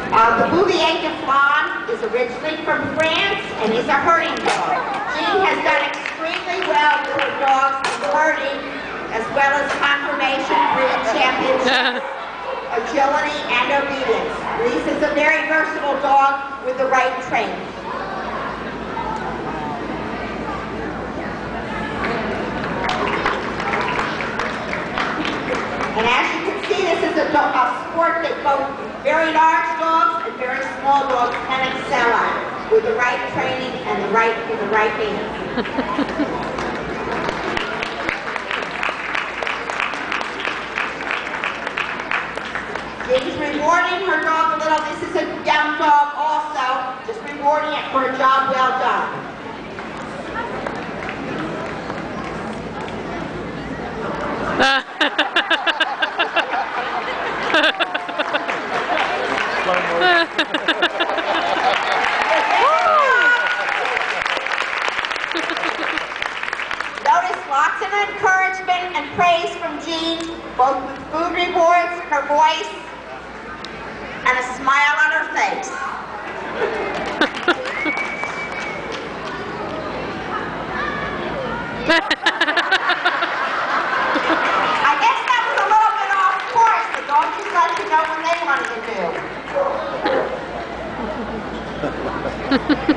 The Bouvier is originally from France and is a herding dog. Jean has done extremely well with her dogs in herding, as well as conformation, breed championship, agility, and obedience. Lisa's a very versatile dog with the right training. And as you can see, this is a sport that both very large dogs and very small dogs can excel at, with the right training and the right hands. Jean's rewarding her dog a little. This is a young dog also, just rewarding it for a job well done. Notice lots of encouragement and praise from Jean, both with food rewards, her voice, and a smile on her face. I guess that was a little bit off course, but don't just let you know when they wanted to do.